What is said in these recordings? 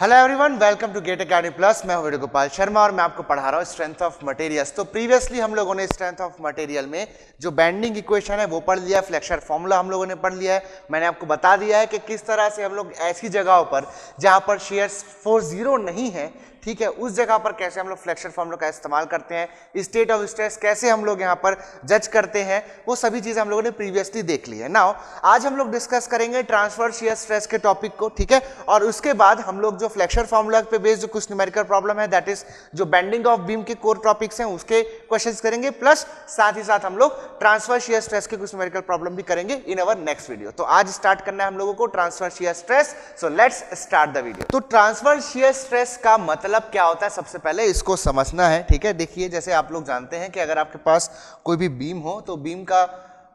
Hello everyone, welcome to GATE Academy Plus. मैं हूं वेणुगोपाल शर्मा और मैं आपको पढ़ा रहा हूं स्ट्रेंथ ऑफ मटेरियल्स। तो प्रीवियसली हम लोगों ने स्ट्रेंथ ऑफ मटेरियल में जो बेंडिंग इक्वेशन है वो पढ़ लिया है, फ्लेक्सर फॉर्मूला हम लोगों ने पढ़ लिया है। मैंने आपको बता दिया है कि किस तरह से हम लोग ऐसी जगहों पर जहां पर शेयर फोर्स जीरो नहीं है, ठीक है, उस जगह पर कैसे हम लोग फ्लेक्सर फॉर्मूला का इस्तेमाल करते हैं, स्टेट ऑफ स्ट्रेस कैसे हम लोग यहाँ पर जज करते हैं, वो सभी चीजें हम लोगों ने प्रीवियसली देख ली है। नाउ आज हम लोग डिस्कस करेंगे ट्रांसफर शियर स्ट्रेस के टॉपिक को, ठीक है, और उसके बाद हम लोग जो फ्लेक्सर फॉर्मूला पे बेस्ड जो कुछ न्यूमेरिकल प्रॉब्लम है, दैट इज जो बेंडिंग ऑफ बीम के कोर टॉपिक्स हैं उसके क्वेश्चंस करेंगे, प्लस साथ ही साथ हम लोग ट्रांसफर शियर स्ट्रेस के कुछ न्यूमेरिकल प्रॉब्लम भी करेंगे इन अवर नेक्स्ट वीडियो। तो आज स्टार्ट करना है हम लोगों को transfer shear stress. So let's start the video. तो ट्रांसफर शियर स्ट्रेस का मतलब क्या होता है, सबसे पहले इसको समझना है, ठीक है। देखिए, जैसे आप लोग जानते हैं कि अगर आपके पास कोई भी बीम हो तो बीम का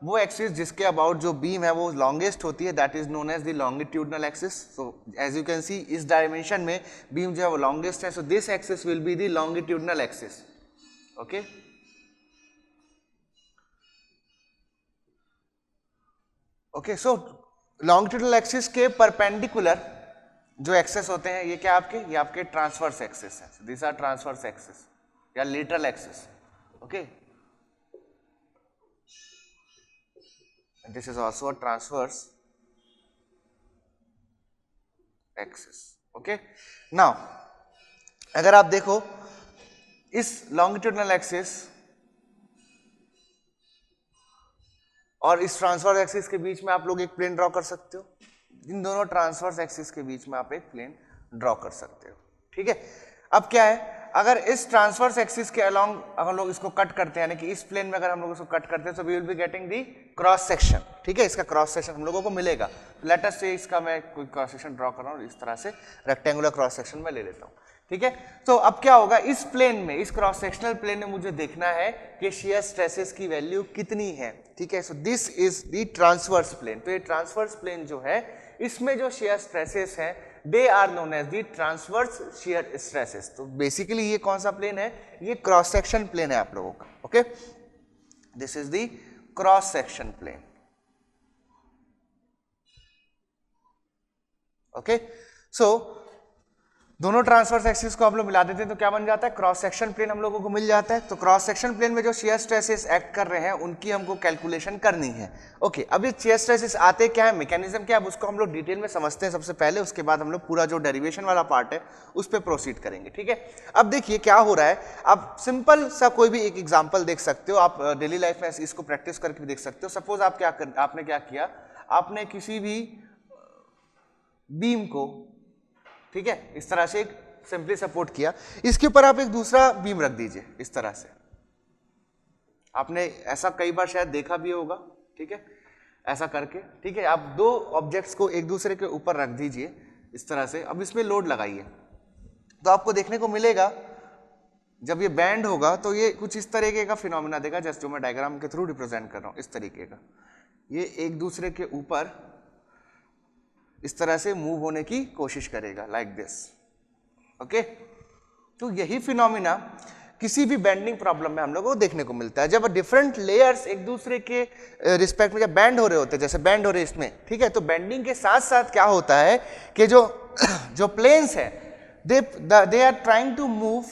वो एक्सिस जिसके अबाउट जो बीम है वो लॉन्गेस्ट होती है, that is known as the longitudinal axis. So as you can see इस डायमेंशन में बीम जो है वो लॉन्गेस्ट है, so this axis will be the longitudinal axis. Okay, okay, so longitudinal axis के परपेंडिकुलर जो एक्सेस होते हैं ये क्या आपके, ये आपके ट्रांसवर्स एक्सेस है। दिस आर ट्रांसवर्स एक्सेस या lateral axes. Okay, this is also a transverse axes. Okay, now अगर आप देखो इस लॉन्गिट्यूडनल एक्सिस और इस ट्रांसवर्स एक्सिस के बीच में आप लोग एक प्लेन ड्रॉ कर सकते हो। इन दोनों ट्रांसवर्स एक्सिस के बीच में आप एक प्लेन ड्रॉ कर सकते हो, ठीक है। अब क्या है, अगर इस ट्रांसवर्स एक्सिस के अलोंग अगर लोग इसको कट करते हैं, यानी कि इस प्लेन में अगर हम लोग इसको कट करते हैं तो we will be getting the cross section, ठीक है। इसका क्रॉस सेक्शन हम लोगों को मिलेगा। लेट अस से इसका मैं कोई क्रॉस सेक्शन ड्रॉ कर रहा हूँ, इस तरह से रेक्टेंगुलर क्रॉस सेक्शन में ले लेता हूँ, ठीक है। तो अब क्या होगा, इस प्लेन में, इस क्रॉस सेक्शनल प्लेन में मुझे देखना है कि शियर स्ट्रेसेस की वैल्यू कितनी है, ठीक है। So this is the transverse plane. तो ये ट्रांसवर्स प्लेन जो है इसमें जो शियर स्ट्रेसेस हैं they are known as the transverse shear stresses. तो बेसिकली ये कौन सा प्लेन है, ये क्रॉस सेक्शन प्लेन है आप लोगों का। Okay, this is the cross section plane. Okay, so दोनों ट्रांसवर्स एक्सिस को हम लोग मिला देते हैं तो क्या बन जाता है, क्रॉस सेक्शन प्लेन हम लोगों को मिल जाता है। तो क्रॉस सेक्शन प्लेन में जो शियर स्ट्रेसेस एक्ट कर रहे हैं उनकी हमको कैलकुलेशन करनी है। ओके, अब ये शियर स्ट्रेसेस आते क्या है, मैकेनिज्म क्या है, उसको हम लोग डिटेल में समझते हैं सबसे पहले, उसके बाद हम लोग पूरा जो डेरिवेशन वाला पार्ट है उस पर प्रोसीड करेंगे, ठीक है। अब देखिए क्या हो रहा है, आप सिंपल सा कोई भी एक एग्जाम्पल देख सकते हो, आप डेली लाइफ में इसको प्रैक्टिस करके भी देख सकते हो। सपोज आप आपने क्या किया, आपने किसी भी बीम को, ठीक है, इस तरह से एक सिंपली सपोर्ट किया, इसके ऊपर आप एक दूसरा बीम रख दीजिए इस तरह से। आपने ऐसा कई बार शायद देखा भी होगा, ठीक है, ऐसा करके, ठीक है। आप दो ऑब्जेक्ट्स को एक दूसरे के ऊपर रख दीजिए इस तरह से। अब इसमें लोड लगाइए तो आपको देखने को मिलेगा जब ये बैंड होगा तो ये कुछ इस तरीके का फिनोमिना देगा, जैसे जो मैं डायग्राम के थ्रू रिप्रेजेंट कर रहा हूं, इस तरीके का। ये एक दूसरे के ऊपर इस तरह से मूव होने की कोशिश करेगा, लाइक दिस। ओके, तो यही फिनोमिना किसी भी बेंडिंग प्रॉब्लम में हम लोगों को देखने को मिलता है। जब डिफरेंट लेयर्स एक दूसरे के रिस्पेक्ट में जब बैंड हो रहे होते हैं, जैसे बैंड हो रहे इसमें, ठीक है, तो बेंडिंग के साथ साथ क्या होता है कि जो प्लेन्स है they are trying to move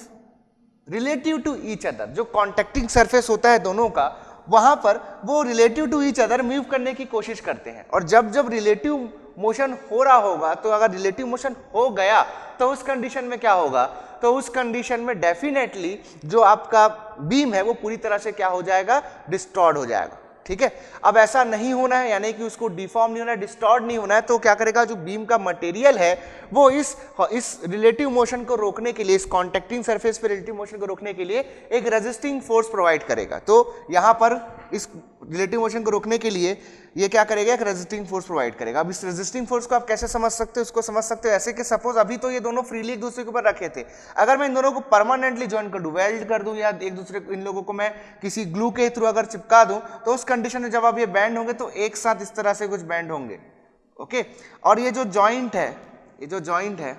relative to each other. जो कॉन्टेक्टिंग सरफेस होता है दोनों का, वहां पर वो relative to each other move करने की कोशिश करते हैं। और जब रिलेटिव मोशन हो रहा होगा, तो अगर रिलेटिव मोशन हो गया तो उस कंडीशन में क्या होगा, तो उस कंडीशन में डेफिनेटली जो आपका बीम है वो पूरी तरह से क्या हो जाएगा, डिस्टॉर्ट हो जाएगा, ठीक है। अब ऐसा नहीं होना है, यानी कि उसको डिफॉर्म नहीं होना है, डिस्टॉर्ट नहीं होना है, तो क्या करेगा, जो बीम का मटेरियल है वो इस रिलेटिव मोशन को रोकने के लिए, इस कॉन्टेक्टिंग सरफेस पे रिलेटिव मोशन को रोकने के लिए एक रेजिस्टिंग फोर्स प्रोवाइड करेगा। तो यहां पर इस रिलेटिव मोशन को रोकने के लिए ये क्या करेगा, एक रेजिस्टिंग फोर्स प्रोवाइड करेगा। अब इस रेजिस्टिंग फोर्स को आप कैसे समझ सकते हो, उसको समझ सकते हो ऐसे कि सपोज अभी तो ये दोनों फ्रीली एक दूसरे के ऊपर रखे थे, अगर मैं इन दोनों को परमानेंटली ज्वाइन कर दूं, वेल्ड कर दूं, या एक दूसरे इन लोगों को मैं किसी ग्लू के थ्रू अगर चिपका दूं, तो उस कंडीशन में जब आप ये बैंड होंगे तो एक साथ इस तरह से कुछ बैंड होंगे। ओके, और ये जो जॉइंट है, ये जो जॉइंट है,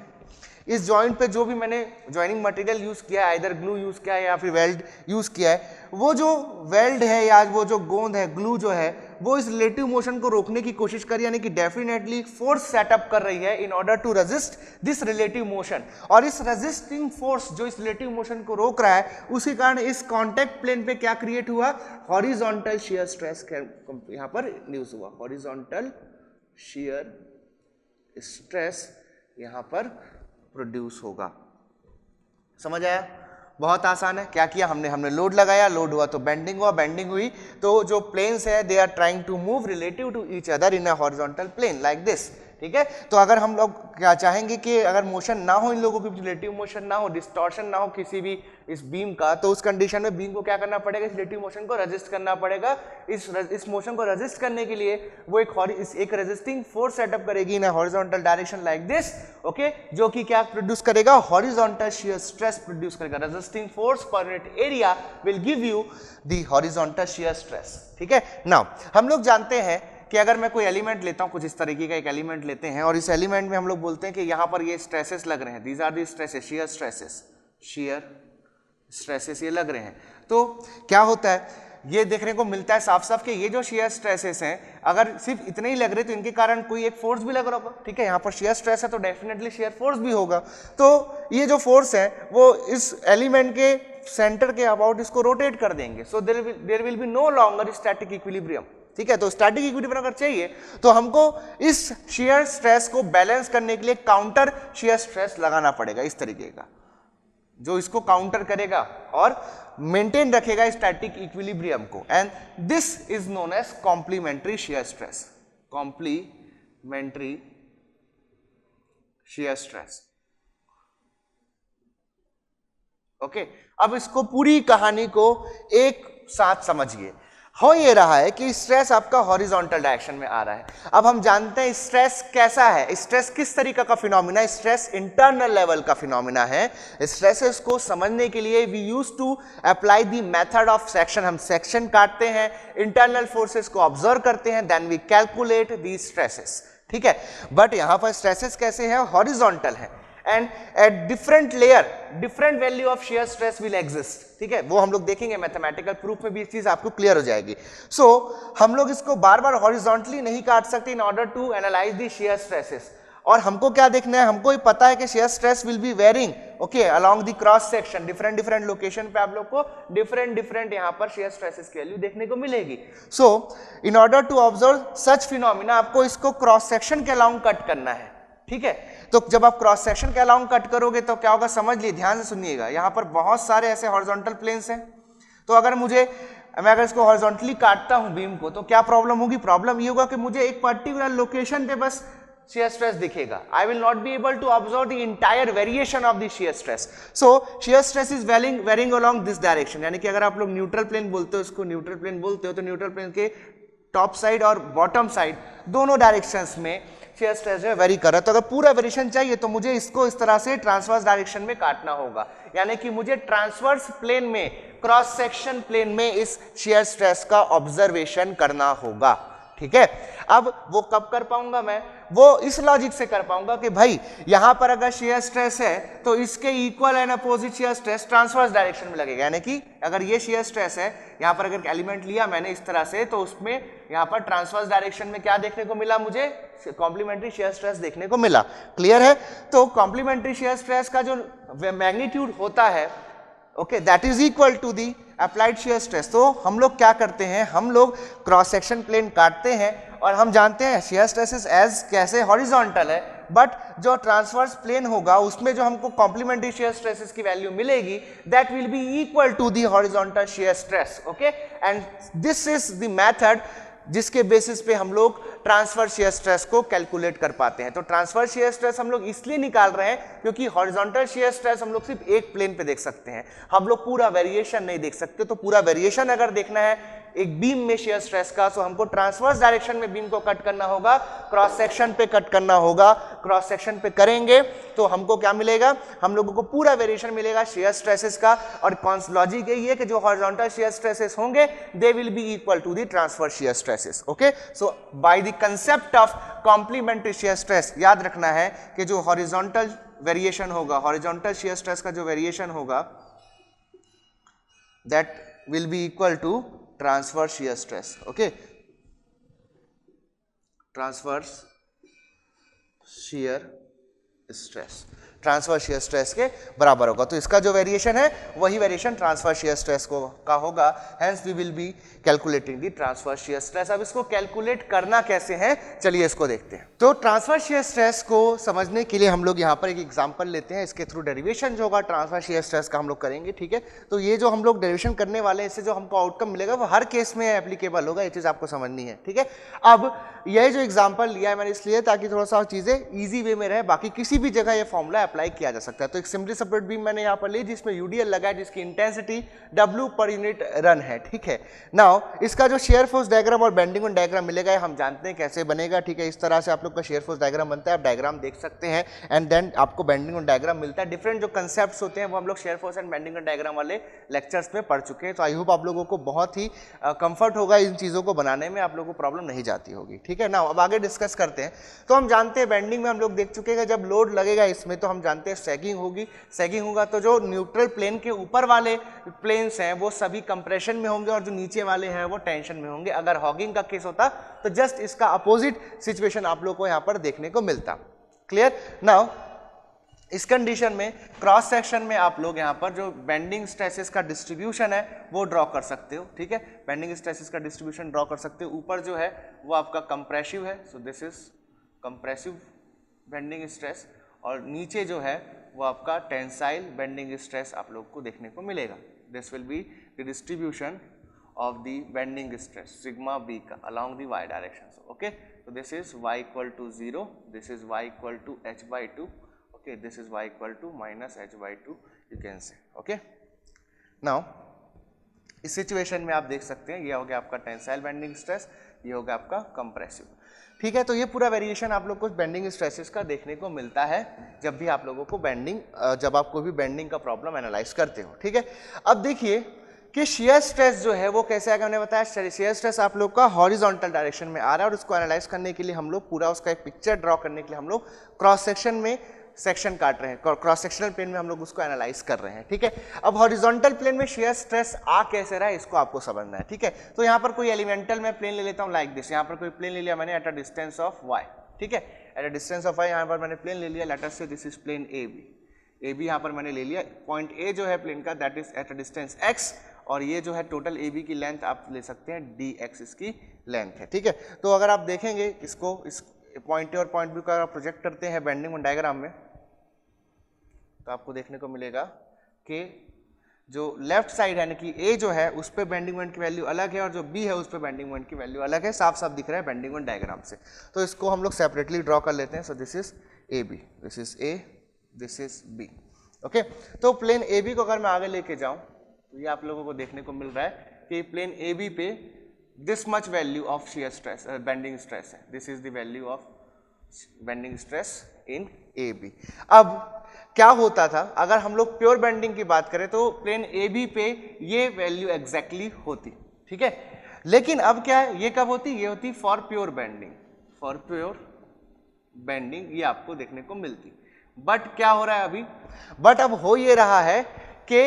इस जॉइंट पे जो भी मैंने ज्वाइनिंग मटेरियल यूज किया है, आइदर ग्लू यूज किया है या फिर वेल्ड यूज किया है, वो जो वेल्ड है या वो जो गोंद है, ग्लू जो है, वो इस रिलेटिव मोशन को रोकने की कोशिश कर, यानी कि डेफिनेटली फोर्स सेटअप कर रही है in order to resist this relative motion. और इस रेजिस्टिंग फोर्स जो इस रिलेटिव मोशन को रोक रहा है, उसी कारण इस कॉन्टैक्ट प्लेन पे क्या क्रिएट हुआ, हॉरिजॉन्टल शियर स्ट्रेस यहां पर इंड्यूस हुआ, हॉरिजॉन्टल शियर स्ट्रेस यहां पर प्रोड्यूस होगा। समझ आया? बहुत आसान है। क्या किया हमने लोड लगाया, लोड हुआ तो बेंडिंग हुआ, बेंडिंग हुई तो जो प्लेन्स है they are trying to move relative to each other in a horizontal plane like this. ठीक है, तो अगर हम लोग क्या चाहेंगे कि अगर मोशन ना हो, इन लोगों की रिलेटिव मोशन ना हो, डिस्टॉर्शन ना हो किसी भी इस बीम का, तो उस कंडीशन में बीम को क्या करना पड़ेगा, इस रिलेटिव मोशन को रेजिस्ट करना पड़ेगा। इस मोशन को रेजिस्ट करने के लिए वो एक रेजिस्टिंग फोर्स सेटअप करेगी in horizontal direction like this. Okay, जो कि क्या प्रोड्यूस करेगा, हॉरिजॉन्टल शियर स्ट्रेस प्रोड्यूस करेगा। Resisting force per unit area will give you the horizontal shear stress. ठीक है, नाउ हम लोग जानते हैं कि अगर मैं कोई एलिमेंट लेता हूं, कुछ इस तरीके का एक एलिमेंट लेते हैं, और इस एलिमेंट में हम लोग बोलते हैं कि यहां पर ये स्ट्रेसेस लग रहे हैं, these are the stresses, shear stresses ये लग रहे हैं। तो क्या होता है, ये देखने को मिलता है साफ साफ कि ये जो शियर स्ट्रेसेस हैं, अगर सिर्फ इतने ही लग रहे तो इनके कारण कोई एक फोर्स भी लग रहा होगा। ठीक है, यहाँ पर शियर स्ट्रेस है तो डेफिनेटली शियर फोर्स भी होगा। तो ये जो फोर्स है वो इस एलिमेंट के सेंटर के अबाउट इसको रोटेट कर देंगे। So there will be no longer static equilibrium. ठीक है, तो स्टैटिक इक्विलिब्रियम अगर चाहिए तो हमको इस शियर स्ट्रेस को बैलेंस करने के लिए काउंटर शियर स्ट्रेस लगाना पड़ेगा, इस तरीके का, जो इसको काउंटर करेगा और मेंटेन रखेगा स्टैटिक इक्विलिब्रियम को। And this is known as complementary shear stress, complementary shear stress. Okay, अब इसको पूरी कहानी को एक साथ समझिए। हो ये रहा है कि स्ट्रेस आपका हॉरिजॉन्टल डायरेक्शन में आ रहा है। अब हम जानते हैं स्ट्रेस कैसा है, स्ट्रेस किस तरीके का फिनोमिना, स्ट्रेस इंटरनल लेवल का फिनोमिना है। स्ट्रेसेस को समझने के लिए we use to apply the method of section. हम सेक्शन काटते हैं, इंटरनल फोर्सेस को ऑब्जर्व करते हैं, then we calculate the stresses. ठीक है, बट यहां पर स्ट्रेसेस कैसे हैं, हॉरिजॉन्टल है, and at different layer different value of shear stress will exist. ठीक है, वो हम लोग देखेंगे, मैथमेटिकल प्रूफ में भी इस चीज आपको क्लियर हो जाएगी। सो हम लोग इसको बार बार हॉरिजॉन्टली नहीं काट सकते in order to analyze the shear stresses. और हमको क्या देखना है, हमको ही पता है कि shear stress will be varying okay along the cross section, different location पे आप लोग को डिफरेंट यहां पर शियर स्ट्रेसेस की वैल्यू देखने को मिलेगी। So in order to observe such phenomena आपको इसको क्रॉस सेक्शन के अलोंग कट करना है। ठीक है, तो जब आप क्रॉस सेक्शन के अलाउंग कट करोगे तो क्या होगा, समझ लीजिए, ध्यान से सुनिएगा। यहां पर बहुत सारे ऐसे हॉरिजॉन्टल प्लेन्स हैं, तो अगर मैं अगर इसको हॉरिजॉन्टली काटता हूं बीम को, तो क्या प्रॉब्लम होगी, प्रॉब्लम ये होगा कि मुझे एक पर्टिकुलर लोकेशन पे बस shear stress दिखेगा। I will not be able to observe the entire variation of the shear stress. So shear stress is varying along this direction। यानी कि अगर आप लोग न्यूट्रल प्लेन बोलते हो, इसको न्यूट्रल प्लेन बोलते हो, तो न्यूट्रल प्लेन के टॉप साइड और बॉटम साइड दोनों डायरेक्शंस में शेयर स्ट्रेस जो है वेरी कर रहा है। तो अगर पूरा वेरिएशन चाहिए तो मुझे इसको इस तरह से ट्रांसवर्स डायरेक्शन में काटना होगा, यानी कि मुझे ट्रांसवर्स प्लेन में, क्रॉस सेक्शन प्लेन में इस शेयर स्ट्रेस का ऑब्जर्वेशन करना होगा। ठीक है, अब वो कब कर पाऊंगा मैं, वो इस लॉजिक से कर पाऊंगा कि भाई यहां पर अगर शेयर स्ट्रेस है तो इसके equal and opposite shear stress transverse direction में लगेगा। यानी कि अगर ये शेयर स्ट्रेस है, यहां पर अगर एलिमेंट लिया मैंने इस तरह से, तो उसमें यहां पर ट्रांसवर्स डायरेक्शन में क्या देखने को मिला, मुझे कॉम्प्लीमेंट्री शेयर स्ट्रेस देखने को मिला। क्लियर है? तो कॉम्प्लीमेंट्री शेयर स्ट्रेस का जो मैग्नीट्यूड होता है okay, that is equal to the applied shear stress. तो हम लोग क्या करते हैं, हम लोग क्रॉस सेक्शन प्लेन काटते हैं और हम जानते हैं शेयर स्ट्रेसेस एज कैसे हॉरिजॉन्टल है, बट जो ट्रांसवर्स प्लेन होगा उसमें जो हमको कॉम्प्लीमेंट्री शेयर स्ट्रेसेस की वैल्यू मिलेगी, that will be equal to the horizontal shear stress. Okay, and this is the method जिसके बेसिस पे हम लोग ट्रांसफर शेयर स्ट्रेस को कैलकुलेट कर पाते हैं। तो ट्रांसफर शेयर स्ट्रेस हम लोग इसलिए निकाल रहे हैं क्योंकि हॉरिजॉन्टल शेयर स्ट्रेस हम लोग सिर्फ एक प्लेन पे देख सकते हैं, हम लोग पूरा वेरिएशन नहीं देख सकते। तो पूरा वेरिएशन अगर देखना है एक बीम में शेयर स्ट्रेस का, तो हमको ट्रांसवर्स डायरेक्शन में बीम को कट करना होगा, क्रॉस सेक्शन पे कट करना होगा। क्रॉस सेक्शन पे करेंगे तो हमको क्या मिलेगा, हम लोगों को पूरा वेरिएशन मिलेगा शेयर स्ट्रेसेस का। और लॉजिक यही है कि जो हॉरिजॉन्टल शेयर स्ट्रेसेस होंगे they will be equal to the transfer shear stresses. Okay, so by the concept of complementary shear stress याद रखना है कि जो हॉरिजॉन्टल वेरिएशन होगा, हॉरिजॉन्टल शेयर स्ट्रेस का जो वेरिएशन होगा, that will be equal to transfer shear stress. Okay, transverse shear stress, transverse shear stress के बराबर होगा। तो इसका जो वेरिएशन है वही वेरिएशन ट्रांसवर्स शियर स्ट्रेस को का होगा। Hence we will be calculating the transverse shear stress. अब इसको कैलकुलेट करना कैसे है, चलिए इसको देखते हैं। तो ट्रांसवर्स शियर स्ट्रेस को समझने के लिए हम लोग यहाँ पर एक एग्जांपल लेते हैं। इसके थ्रू डेरिवेशन जो होगा ट्रांसवर्स शियर स्ट्रेस का हम लोग करेंगे, ठीक है। तो ये जो हम लोग डेरिवेशन करने वाले हैं, इससे जो हमको आउटकम मिलेगा वो हर केस में एप्लीकेबल होगा, ये चीज़ आपको समझनी है, ठीक है। अब यह जो एग्जाम्पल लिया है मैंने इसलिए ताकि थोड़ा सा चीज़ें ईजी वे में रहे, बाकी किसी भी जगह ये फॉर्मूला अप्लाई किया जा सकता है। तो एक सिंपली सपोर्ट बीम मैंने यहाँ पर ली जिसमें यूडीएल लगा है, जिसकी intensity W per unit run है, ठीक है। नाउ इसका जो शेयर फोर्स डायग्राम और बेंडिंग मोमेंट डायग्राम मिलेगा, हम जानते हैं कैसे बनेगा, ठीक है। इस तरह से आप लोग का शेयर फोर्स डायग्राम बनता है, आप डायग्राम देख सकते हैं एंड देन आपको बेंडिंग मोमेंट डायग्राम मिलता है। डिफरेंट जो कंसेप्ट्स होते हैं वो हम लोग shear force and bending moment diagram वाले लेक्चर्स में पढ़ चुके हैं। तो आई होप आप लोगों को बहुत ही कंफर्ट होगा इन चीज़ों को बनाने में, आप लोगों को प्रॉब्लम नहीं जाती होगी, ठीक है ना। अब आगे डिस्कस करते हैं। तो हम जानते हैं बेंडिंग में हम लोग देख चुके हैं, जब लोड लगेगा इसमें तो हम जानते हैं सैगिंग होगी। सैगिंग होगा तो जो न्यूट्रल प्लेन के ऊपर वाले प्लेन्स हैं वो सभी कंप्रेशन में होंगे और जो नीचे वाले हैं वो टेंशन में होंगे। अगर हॉगिंग का केस होता तो जस्ट इसका अपोजिट सिचुएशन आप लोग को यहाँ पर देखने को मिलता। क्लियर। नाउ इस कंडीशन में क्रॉस सेक्शन में आप लोग यहाँ पर जो बेंडिंग स्ट्रेसेस का डिस्ट्रीब्यूशन है वो ड्रॉ कर सकते हो, ठीक है। बेंडिंग स्ट्रेसेस का डिस्ट्रीब्यूशन ड्रॉ कर सकते हो। ऊपर जो है वो आपका कंप्रेसिव है, so this is compressive bending stress, और नीचे जो है वो आपका टेंसाइल बेंडिंग स्ट्रेस आप लोग को देखने को मिलेगा। This will be the distribution of the bending stress sigma b का along the y direction, okay. तो this is y equal to 0, this is y equal to h/2, okay, this is y equal to minus h/2 you can say, okay. Now इस situation में आप देख सकते हैं ये हो गया आपका टेंसाइल बेंडिंग स्ट्रेस, ये हो गया आपका कंप्रेसिव, ठीक है। तो ये पूरा वेरिएशन आप लोग को बेंडिंग स्ट्रेसेस का देखने को मिलता है जब भी आप लोगों को बेंडिंग, जब आप कोई भी बेंडिंग का प्रॉब्लम एनालाइज करते हो, ठीक है। अब देखिए कि शियर स्ट्रेस जो है वो कैसे आएगा। हमने बताया शियर स्ट्रेस आप लोग का हॉरिजॉन्टल डायरेक्शन में आ रहा है और उसको एनालाइज करने के लिए हम लोग पूरा उसका एक पिक्चर ड्रॉ करने के लिए हम लोग क्रॉस सेक्शन में सेक्शन काट रहे हैं, क्रॉस सेक्शनल प्लेन में हम लोग उसको एनालाइज कर रहे हैं, ठीक है। अब हॉरिजॉन्टल प्लेन में शियर स्ट्रेस आ कैसे रहा है इसको आपको समझना है, ठीक है। तो यहाँ पर कोई एलिमेंटल में प्लेन ले लेता हूँ लाइक दिस। यहाँ पर कोई प्लेन ले लिया मैंने eight a distance of y, ठीक है। Eight a distance of y यहाँ पर मैंने प्लेन ले लिया, let us say this is plane A B यहाँ पर मैंने ले लिया। पॉइंट ए जो है प्लेन का that is eight a distance x, और ये जो है टोटल ए बी की लेंथ आप ले सकते हैं dx इसकी लेंथ है, ठीक है। तो अगर आप देखेंगे इसको, इस पॉइंट ए और पॉइंट बी का प्रोजेक्ट करते हैं बेंडिंग मोमेंट डायग्राम में, तो आपको देखने को मिलेगा कि जो लेफ्ट साइड यानी कि ए जो है उस पे बेंडिंग मोमेंट की वैल्यू अलग है और जो बी है उस पे बेंडिंग मोमेंट की वैल्यू अलग है। साफ साफ दिख रहा है बेंडिंग मोमेंट डायग्राम से। तो इसको हम लोग सेपरेटली ड्रॉ कर लेते हैं। So this is A B, this is A, this is B, okay. तो प्लेन ए बी को अगर मैं आगे लेके जाऊं तो ये आप लोगों को देखने को मिल रहा है कि प्लेन ए बी पे this much value of shear stress bending stress है। This is the value of bending stress in A B. अब क्या होता था अगर हम लोग प्योर बेंडिंग की बात करें तो प्लेन ए बी पे ये वैल्यू एग्जैक्टली होती, ठीक है। लेकिन अब क्या है, ये कब होती, ये होती for pure bending, for pure bending ये आपको देखने को मिलती। बट क्या हो रहा है अभी, बट अब हो ये रहा है कि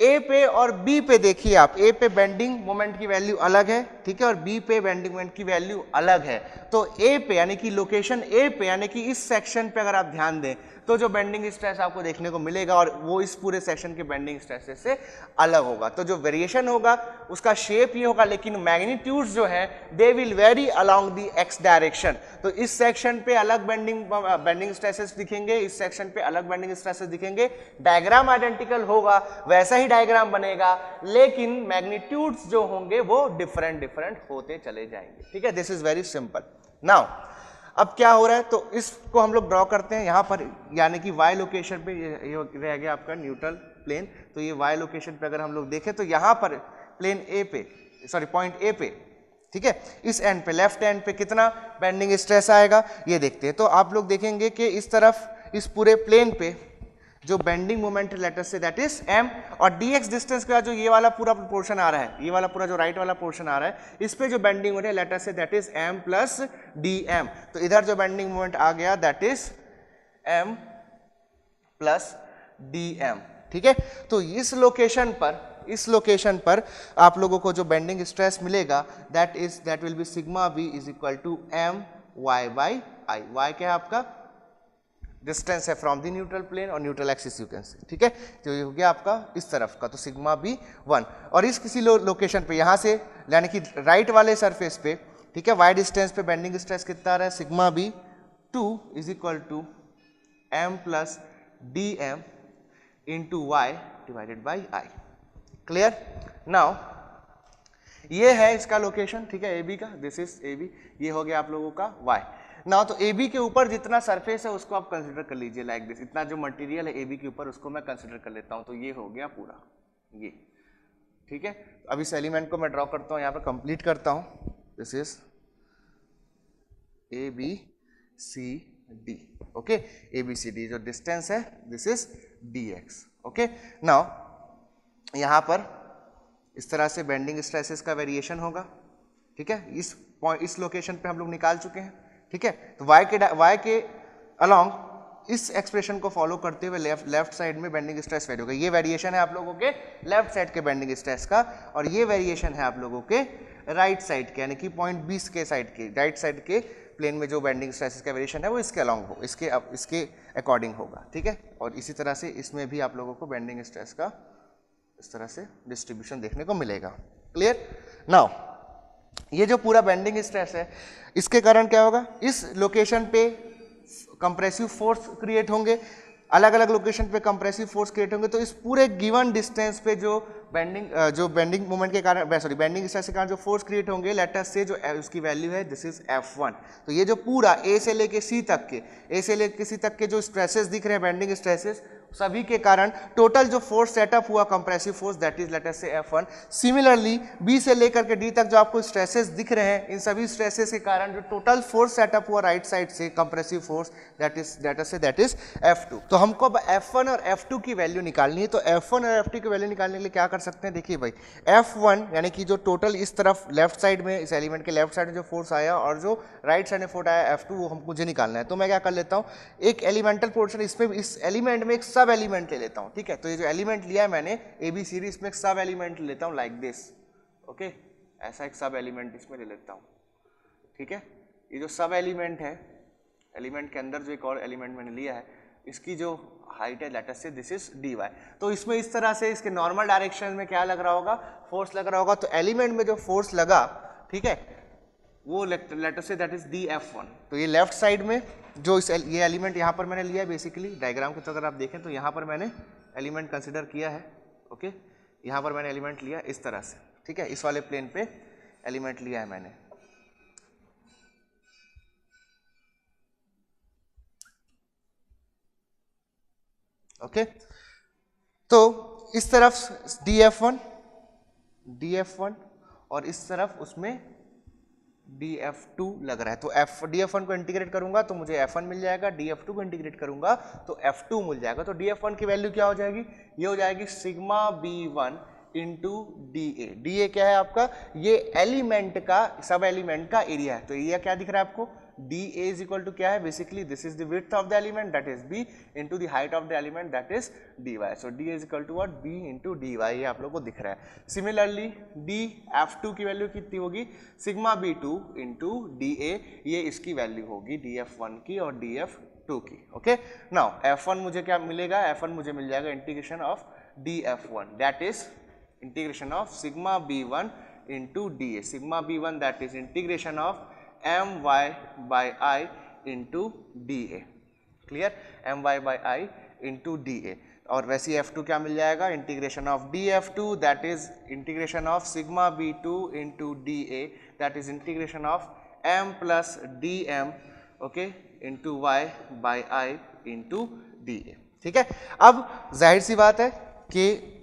ए पे और बी पे देखिए आप, ए पे बेंडिंग मोमेंट की वैल्यू अलग है, ठीक है, और बी पे बेंडिंग मोमेंट की वैल्यू अलग है। तो ए पे यानी कि लोकेशन ए पे यानी कि इस सेक्शन पे अगर आप ध्यान दें तो जो बेंडिंग स्ट्रेस आपको देखने को मिलेगा और वो इस पूरे सेक्शन के बेंडिंग स्ट्रेस से अलग होगा। तो जो वेरिएशन होगा उसका शेप ये होगा, लेकिन मैग्नीट्यूड्स जो है they will very along the x direction. तो इस सेक्शन पे अलग बेंडिंग स्ट्रेसेस दिखेंगे, इस सेक्शन पे अलग बेंडिंग स्ट्रेसेस दिखेंगे। डायग्राम आइडेंटिकल होगा, वैसा ही डायग्राम बनेगा, लेकिन मैग्नीट्यूड्स जो होंगे वो डिफरेंट होते चले जाएंगे, ठीक है। This is very simple. Now अब क्या हो रहा है, तो इसको हम लोग ड्रॉ करते हैं यहाँ पर, यानी कि y लोकेशन पे ये रह गया आपका न्यूट्रल प्लेन। तो ये y लोकेशन पे अगर हम लोग देखें तो यहाँ पर प्लेन ए पे, सॉरी पॉइंट ए पे, ठीक है, इस एंड पे लेफ्ट एंड पे कितना बेंडिंग स्ट्रेस आएगा ये देखते हैं। तो आप लोग देखेंगे कि इस तरफ इस पूरे प्लेन पे जो bending moment let's say that is m, और dx डिस्टेंस का जो ये वाला पूरा पोर्शन आ रहा है, ये वाला पूरा जो राइट वाला पोर्शन आ रहा है, इस पे जो बेंडिंग मोमेंट है let's say that is m plus dm। तो इधर जो बेंडिंग मोमेंट आ गया that is m plus dm, ठीक है। तो इस लोकेशन पर इस लोकेशन पर आप लोगों को जो बेंडिंग स्ट्रेस मिलेगा that will be sigma B is equal to M Y by I. Y क्या है आपका डिस्टेंस है फ्रॉम द न्यूट्रल प्लेन और neutral axis you can see, ठीक है। तो ये हो गया आपका इस तरफ का, तो सिग्मा बी 1 और इस किसी लोकेशन पे यहाँ से यानी कि राइट वाले सरफेस पे, ठीक है, वाई डिस्टेंस पे बेंडिंग स्ट्रेस कितना आ रहा है sigma B 2 is equal to M plus D M into Y divided by I. Clear? Now ये है इसका लोकेशन, ठीक है, ए बी का, दिस इज ए बी, ये हो गया आप लोगों का वाई। ना तो ए बी के ऊपर जितना सरफेस है उसको आप कंसिडर कर लीजिए लाइक दिस, इतना जो मटेरियल है ए बी के ऊपर उसको मैं कंसिडर कर लेता हूं, तो ये हो गया पूरा ये, ठीक है। अब इस एलिमेंट को मैं ड्रॉ करता हूं, यहां पर कंप्लीट करता हूं, this is A B C D, okay, A B C D जो डिस्टेंस है this is D X, okay. Now यहां पर इस तरह से बेंडिंग स्ट्रेसेस का वेरिएशन होगा, ठीक है, इस लोकेशन पे हम लोग निकाल चुके हैं, ठीक है। तो y के अलोंग इस एक्सप्रेशन को फॉलो करते हुए लेफ्ट साइड में बेंडिंग स्ट्रेस वेरी होगा। ये वेरिएशन है आप लोगों के लेफ्ट साइड के बेंडिंग स्ट्रेस का, और ये वेरिएशन है आप लोगों के राइट साइड के, यानी कि पॉइंट 20 के साइड के, राइट साइड के प्लेन में जो बेंडिंग स्ट्रेसेस का वेरिएशन है वो इसके अलोंग हो, इसके अकॉर्डिंग होगा, ठीक है। और इसी तरह से इसमें भी आप लोगों को बेंडिंग स्ट्रेस का इस तरह से डिस्ट्रीब्यूशन देखने को मिलेगा। क्लियर? नाउ ये जो पूरा बेंडिंग स्ट्रेस है इसके कारण क्या होगा, इस लोकेशन पे कंप्रेसिव फोर्स क्रिएट होंगे, अलग अलग लोकेशन पे कंप्रेसिव फोर्स क्रिएट होंगे, तो इस पूरे गिवन डिस्टेंस पे जो बेंडिंग मोमेंट के कारण बेंडिंग स्ट्रेस के कारण जो फोर्स क्रिएट होंगे, लेट अस से जो उसकी वैल्यू है दिस इज F1। तो ये जो पूरा ए से लेके सी तक के जो स्ट्रेसेस दिख रहे हैं बेंडिंग स्ट्रेसेस, सभी के कारण टोटल जो फोर्स सेटअप हुआ compressive force that is late us से F1। सिमिलरली बी से लेकर के डी तक जो आपको स्ट्रेसेस दिख रहे हैं, इन सभी स्ट्रेसेस के कारण जो टोटल फोर्स सेटअप हुआ राइट साइड से compressive force that is F2। तो हमको अब F1 और F2 की वैल्यू निकालनी है। तो F1 और F2 की वैल्यू निकालने के लिए क्या कर सकते हैं, देखिए भाई, F1 यानी कि जो टोटल इस तरफ लेफ्ट साइड में, इस एलिमेंट के लेफ्ट साइड में जो फोर्स आया और जो राइट साइड में फोर्स आया F2, वो हमको मुझे निकालना है। तो मैं क्या कर लेता हूँ, एक एलिमेंटल पोर्शन इसमें, इस एलिमेंट में एक सब एलिमेंट ले लेता हूँ, ठीक है। तो ये जो एलिमेंट लिया है मैंने ABCD, इसमें एक सब एलिमेंट ले लेता हूँ लाइक दिस, ओके, ऐसा एक सब एलिमेंट इसमें ले लेता हूँ, ठीक है। ये जो सब एलिमेंट है, एलिमेंट के अंदर जो एक और एलिमेंट मैंने लिया है, इसकी जो हाइट है late us say this is dy। तो इसमें इस तरह से इसके नॉर्मल डायरेक्शन में क्या लग रहा होगा, फोर्स लग रहा होगा। तो एलिमेंट में जो फोर्स लगा, ठीक है, वो लेट अस से दैट इज dF1। तो ये लेफ्ट साइड में जो ये एलिमेंट यहाँ पर मैंने लिया है, बेसिकली डायग्राम को तो अगर आप देखें तो यहाँ पर मैंने एलिमेंट कंसिडर किया है, ओके, यहाँ पर मैंने एलिमेंट लिया इस तरह से, ठीक है, इस वाले प्लेन पे एलिमेंट लिया है मैंने, ओके। तो इस तरफ dF1 और इस तरफ उसमें dF2 लग रहा है। तो dF1 को इंटीग्रेट करूंगा तो मुझे F1 मिल जाएगा, dF2 को इंटीग्रेट करूंगा तो F2 मिल जाएगा। तो dF1 की वैल्यू क्या हो जाएगी, ये हो जाएगी सिग्मा B1 इंटू DA क्या है आपका, ये एलिमेंट का, सब एलिमेंट का एरिया है। तो एरिया क्या दिख रहा है आपको, DA इज इक्वल टू क्या है, basically this is the width of the element that is B into the height of the element that is dy। So D is equal to what, B into dy, ये आप लोग को दिख रहा है। Similarly dF2 की value कितनी होगी, सिग्मा B2 इंटू DA, ये इसकी वैल्यू होगी dF1 की और dF2 की, ओके। नाउ F1 मुझे क्या मिलेगा, F1 मुझे मिल जाएगा integration of dF1 that is integration of sigma B1 into DA, sigma B1 that is integration of my by I into DA। Clear, my by I into DA। और वैसे F2 क्या मिल जाएगा, integration of dF2 that is integration of sigma B2 into DA that is integration of m plus DM, okay, into y by I into DA, ठीक है। अब जाहिर सी बात है कि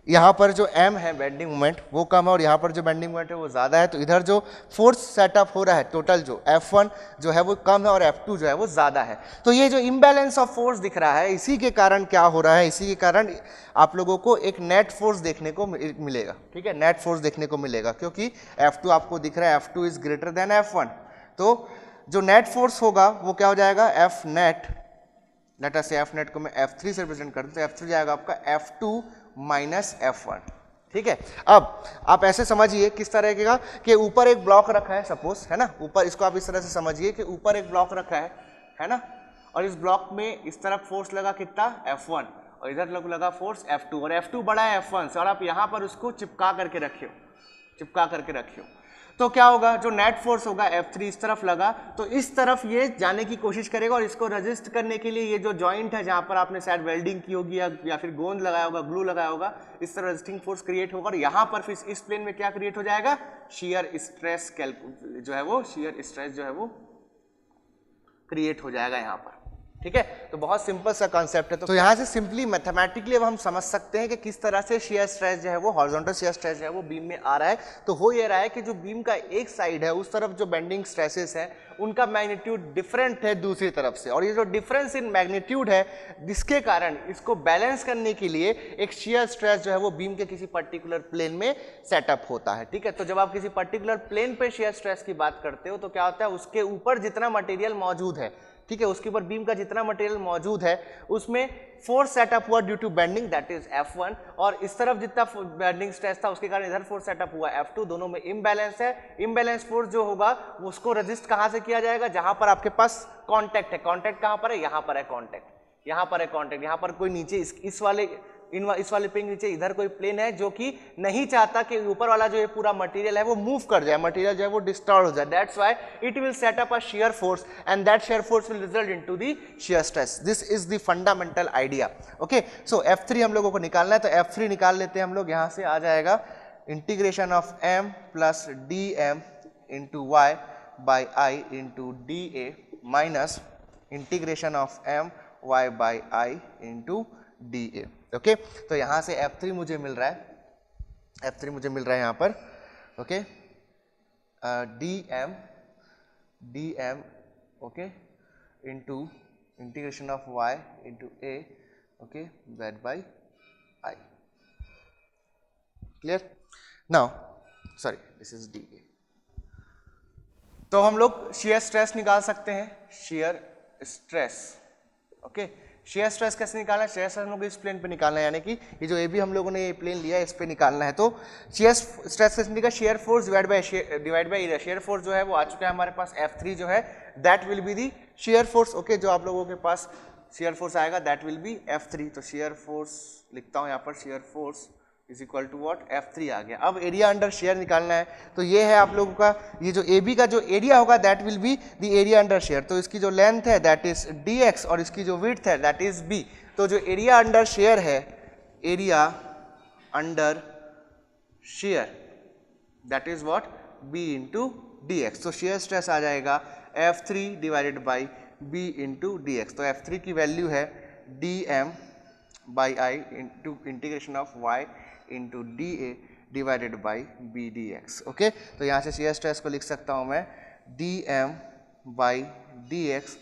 यहाँ पर जो m है बेंडिंग मोमेंट वो कम है और यहाँ पर जो बेंडिंग मोमेंट है वो ज़्यादा है, तो इधर जो फोर्स सेटअप हो रहा है टोटल जो F1 जो है वो कम है और F2 जो है वो ज़्यादा है। तो ये जो इम्बैलेंस ऑफ फोर्स दिख रहा है, इसी के कारण क्या हो रहा है, इसी के कारण आप लोगों को एक नेट फोर्स देखने को मिलेगा, ठीक है, नेट फोर्स देखने को मिलेगा, क्योंकि F2 आपको दिख रहा है F2 is greater than F1। तो जो नेट फोर्स होगा वो क्या हो जाएगा, F नेट, लेट अस से F नेट को मैं F3 से रिप्रेजेंट कर दूं, तो F3 जाएगा आपका F2 माइनस F1, ठीक है। अब आप ऐसे समझिए किस तरह का कि ऊपर एक ब्लॉक रखा है सपोज, है ना, ऊपर इसको आप इस तरह से समझिए कि ऊपर एक ब्लॉक रखा है ना, और इस ब्लॉक में इस तरफ फोर्स लगा कितना F1 और इधर लगा फोर्स F2 और F2 बड़ा है F1 से और आप यहाँ पर उसको चिपका करके रखियो, तो क्या होगा, जो नेट फोर्स होगा F3 इस तरफ लगा तो इस तरफ ये जाने की कोशिश करेगा और इसको रजिस्ट करने के लिए ये जो जॉइंट है जहां पर आपने शायद वेल्डिंग की होगी या फिर गोंद लगाया होगा, ग्लू लगाया होगा, इस तरह रजिस्टिंग फोर्स क्रिएट होगा और यहाँ पर फिर इस प्लेन में क्या क्रिएट हो जाएगा, शियर स्ट्रेस जो है वो क्रिएट हो जाएगा यहाँ पर। ठीक है, तो बहुत सिंपल सा कॉन्सेप्ट है। तो यहाँ से सिंपली मैथमेटिकली अब हम समझ सकते हैं कि किस तरह से शियर स्ट्रेस जो है वो हॉरिजॉन्टल शियर स्ट्रेस जो है वो बीम में आ रहा है। तो हो ये रहा है कि जो बीम का एक साइड है उस तरफ जो बेंडिंग स्ट्रेसेस है उनका मैग्नीट्यूड डिफरेंट है दूसरी तरफ से, और ये जो डिफरेंस इन मैग्नीट्यूड है जिसके कारण इसको बैलेंस करने के लिए एक शियर स्ट्रेस जो है वो बीम के किसी पर्टिकुलर प्लेन में सेटअप होता है। ठीक है, तो जब आप किसी पर्टिकुलर प्लेन पे शियर स्ट्रेस की बात करते हो तो क्या होता है, उसके ऊपर जितना मटेरियल मौजूद है, ठीक है, उसके ऊपर बीम का जितना मटेरियल मौजूद है उसमें फोर्स सेटअप हुआ due to bending that is F1, और इस तरफ जितना बेंडिंग स्ट्रेस था उसके कारण इधर फोर्स सेटअप हुआ F2, दोनों में इम्बैलेंस है। इम्बैलेंस फोर्स जो होगा उसको रजिस्ट कहां से किया जाएगा, जहां पर आपके पास कांटेक्ट है। कांटेक्ट कहां पर है, यहां पर है कांटेक्ट, यहां पर है कांटेक्ट, यहां पर कोई नीचे इस वाले प्लेन नीचे इधर कोई प्लेन है जो कि नहीं चाहता कि ऊपर वाला जो ये पूरा मटेरियल है वो मूव कर जाए, मटेरियल जो है वो डिस्टॉर्ट हो जाए। That's why it will set up a shear force and that shear force will result into the shear stress. This is the fundamental idea. Okay, so F3 हम लोगों को निकालना है, तो F3 निकाल लेते हैं हम लोग। यहां से आ जाएगा integration of m plus dm into y by i into dA minus integration of m y by i into dA। Okay, तो यहां से F3 मुझे मिल रहा है, यहां पर। Okay, dm okay into integration of y into a, okay, that by i। Clear? Now sorry, this is dA। तो हम लोग शियर स्ट्रेस निकाल सकते हैं, shear stress. Okay, shear stress कैसे निकालना है, शेयर स्ट्रेस हम लोग इस प्लेन पे निकालना है, यानी कि ये जो AB हम लोगों ने ये प्लेन लिया है इस पे निकालना है। तो शेयर स्ट्रेस कैसे निकाला, shear force divide by area. Shear force जो है वो आ चुका है हमारे पास F3 जो है, that will be the shear force. Okay, जो आप लोगों के पास शेयर फोर्स आएगा दैट विल बी F3। तो शेयर फोर्स लिखता हूँ यहाँ पर, shear force is equal to what, F3 आ गया। अब एरिया अंडर शेयर निकालना है, तो ये है आप लोगों का, ये जो AB का जो एरिया होगा that will be the area under share. तो इसकी जो लेंथ है दैट इज dx और इसकी जो विड्थ है दैट इज b। तो जो एरिया अंडर शेयर है, area under share that is what, b into dx। तो शेयर स्ट्रेस आ जाएगा F3 divided by b into dx। तो F3 की वैल्यू है dm by i into integration of y into dA divided by b dx। Okay, तो यहाँ से share stress को लिख सकता हूँ मैं dm by dx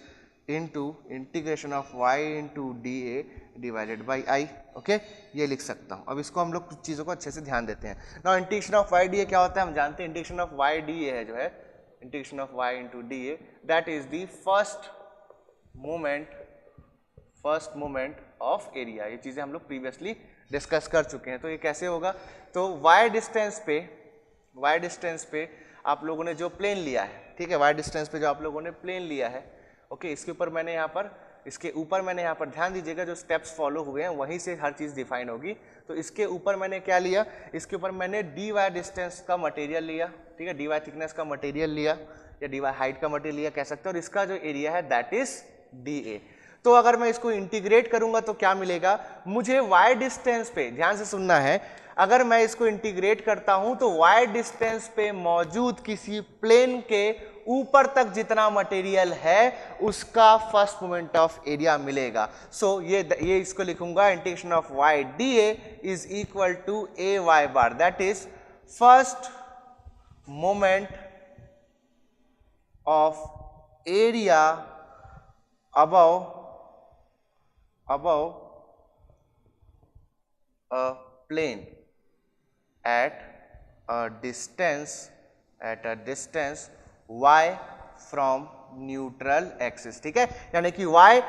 into integration of y into dA divided by i। Okay, ये लिख सकता हूँ। अब इसको हम लोग कुछ चीज़ों को अच्छे से ध्यान देते हैं। Now integration of y dA क्या होता है हम जानते हैं, इंटीग्रेशन ऑफ y dA है जो है, integration of y into dA that is the first moment of area. ये चीज़ें हम लोग प्रीवियसली डिस्कस कर चुके हैं। तो ये कैसे होगा, तो y डिस्टेंस पे आप लोगों ने जो प्लेन लिया है, ठीक है, y डिस्टेंस पे जो आप लोगों ने प्लेन लिया है, ओके, इसके ऊपर मैंने यहाँ पर ध्यान दीजिएगा जो स्टेप्स फॉलो हुए हैं वहीं से हर चीज़ डिफाइन होगी। तो इसके ऊपर मैंने क्या लिया, इसके ऊपर मैंने dy डिस्टेंस का मटेरियल लिया, ठीक है, dy थिकनेस का मटेरियल लिया या dy हाइट का मटेरियल लिया कह सकते हैं, और इसका जो एरिया है दैट इज dA। तो अगर मैं इसको इंटीग्रेट करूंगा तो क्या मिलेगा मुझे, y डिस्टेंस पे, ध्यान से सुनना है, अगर मैं इसको इंटीग्रेट करता हूं तो y डिस्टेंस पे मौजूद किसी प्लेन के ऊपर तक जितना मटेरियल है उसका फर्स्ट मोमेंट ऑफ एरिया मिलेगा। सो ये इसको लिखूंगा, integration of y dA is equal to ay bar, that is first moment of area above a plane at a distance y from neutral axis। ठीक है, यानी कि y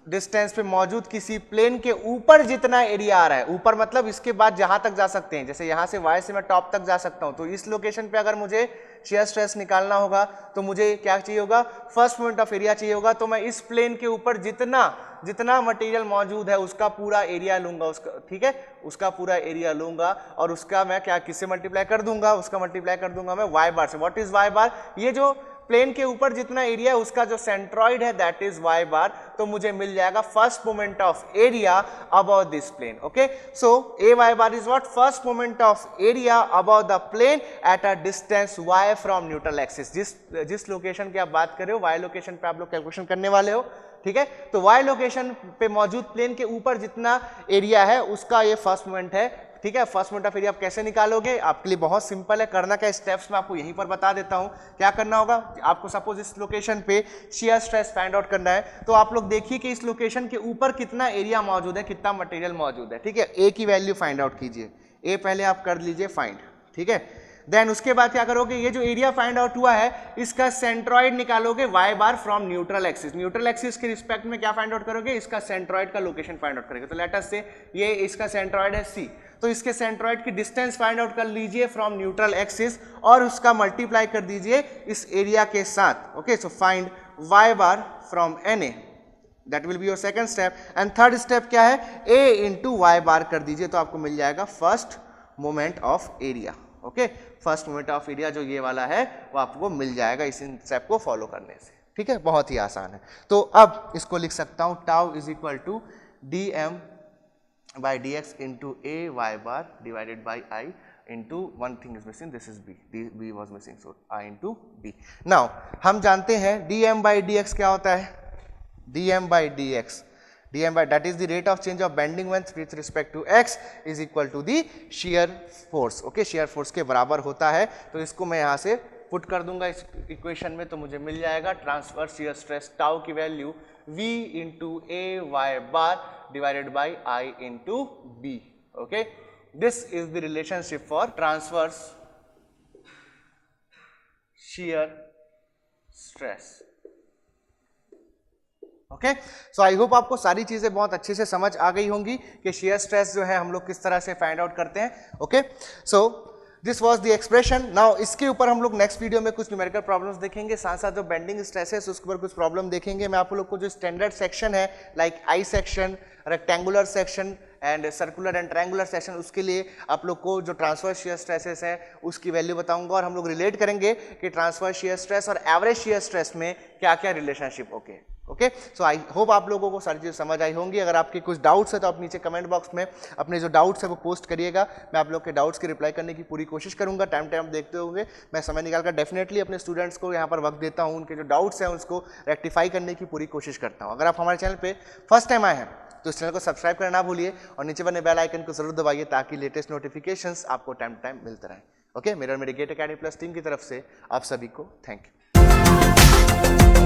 डिस्टेंस पे मौजूद किसी प्लेन के ऊपर जितना एरिया आ रहा है, ऊपर मतलब इसके बाद जहां तक जा सकते हैं, जैसे यहां से y से मैं टॉप तक जा सकता हूं, तो इस लोकेशन पे अगर मुझे शेयर स्ट्रेस निकालना होगा तो मुझे क्या चाहिए होगा, फर्स्ट मोमेंट ऑफ एरिया चाहिए होगा। तो मैं इस प्लेन के ऊपर जितना मटेरियल मौजूद है उसका पूरा एरिया लूंगा, उसका, ठीक है, उसका पूरा एरिया लूंगा और उसका मैं क्या किससे मल्टीप्लाई कर दूंगा, उसका मल्टीप्लाई कर दूंगा मैं y बार से। व्हाट इज y बार, ये जो प्लेन के ऊपर जितना एरिया है उसका जो सेंट्रॉइड है दैट इज y बार, तो मुझे मिल जाएगा first moment of area about this plane. Okay, so A Y bar is what, first moment of area about the plane at a distance y from neutral axis. जिस location की आप बात कर रहे हो, y लोकेशन पे आप लोग कैलकुलेशन करने वाले हो, ठीक है, तो y लोकेशन पे मौजूद प्लेन के ऊपर जितना एरिया है उसका ये फर्स्ट मोमेंट है, ठीक है। फर्स्ट मोमेंट ऑफ एरिया आप कैसे निकालोगे, आपके लिए बहुत सिंपल है, करना क्या स्टेप्स मैं आपको यहीं पर बता देता हूं। क्या करना होगा, आपको सपोज इस लोकेशन पे शियर स्ट्रेस फाइंड आउट करना है, तो आप लोग देखिए कि इस लोकेशन के ऊपर कितना एरिया मौजूद है, कितना मटेरियल मौजूद है, ठीक है। ए की वैल्यू फाइंड आउट कीजिए, ए पहले आप कर लीजिए फाइंड, ठीक है। देन उसके बाद क्या करोगे, ये जो एरिया फाइंड आउट हुआ है इसका सेंट्रॉइड निकालोगे y bar from neutral axis. Neutral axis के रिस्पेक्ट में क्या फाइंड आउट करोगे, इसका सेंट्रॉइड का लोकेशन फाइंड आउट करोगे। तो लेट अस से ये इसका सेंट्रॉइड है c, तो इसके सेंट्रॉइड की डिस्टेंस फाइंड आउट कर लीजिए फ्रॉम न्यूट्रल एक्सिस और उसका मल्टीप्लाई कर दीजिए इस एरिया के साथ। Okay, so find y bar from na, that will be your second step. And third step क्या है, a इंटू y बार कर दीजिए, तो आपको मिल जाएगा first moment of area. Okay, first moment of area जो ये वाला है वो आपको मिल जाएगा इस स्टेप को फॉलो करने से, ठीक है, बहुत ही आसान है। तो अब इसको लिख सकता हूं tau is equal to dm by dx into a y bar divided by i into one thing is missing, this is b was missing, so i into b। Now हम जानते हैं dm बाई dx क्या होता है, dm by dx, dm by that is the rate of change of bending moment with respect to x is equal to the shear force। okay, shear force के बराबर होता है, तो इसको मैं यहाँ से पुट कर दूंगा इस इक्वेशन में, तो मुझे मिल जाएगा ट्रांसफर shear स्ट्रेस टाउ की value v into A Y bar divided by I into B. Okay, this is the relationship for transverse shear stress. Okay, so I hope आपको सारी चीजें बहुत अच्छे से समझ आ गई होंगी कि शेयर स्ट्रेस जो है हम लोग किस तरह से फाइंड आउट करते हैं। Okay, so this was the expression. Now इसके ऊपर हम लोग नेक्स्ट वीडियो में कुछ न्यूमेरिकल प्रॉब्लम्स देखेंगे, साथ साथ जो बेंडिंग स्ट्रेसेस उसके ऊपर कुछ प्रॉब्लम देखेंगे। मैं आप लोग को जो स्टैंडर्ड सेक्शन है like I section, rectangular section and circular and triangular section, उसके लिए आप लोग को जो ट्रांसफर शेयर स्ट्रेसेस है उसकी वैल्यू बताऊंगा और हम लोग रिलेट करेंगे कि ट्रांसफर शेयर स्ट्रेस और एवरेज शेयर स्ट्रेस में क्या क्या relationship. Okay, so I hope आप लोगों को सारी चीज़ समझ आई होंगी। अगर आपके कुछ डाउट्स है तो आप नीचे कमेंट बॉक्स में अपने जो डाउट्स है वो पोस्ट करिएगा, मैं आप लोग के डाउट्स की रिप्लाई करने की पूरी कोशिश करूंगा। टाइम देखते होंगे, मैं समय निकालकर डेफिनेटली अपने स्टूडेंट्स को यहाँ पर वक्त देता हूँ, उनके जो डाउट्स हैं उसको रेक्टिफाई करने की पूरी कोशिश करता हूँ। अगर आप हमारे चैनल पर फर्स्ट टाइम आए हैं तो इस चैनल को सब्सक्राइब करना ना भूलिए और नीचे बने बेल आइकन को जरूर दबाइए ताकि लेटेस्ट नोटिफिकेशंस आपको टाइम टू टाइम मिलते रहें। ओके, मेरे और मेरे गेट अकेडमी प्लस टीम की तरफ से आप सभी को थैंक यू।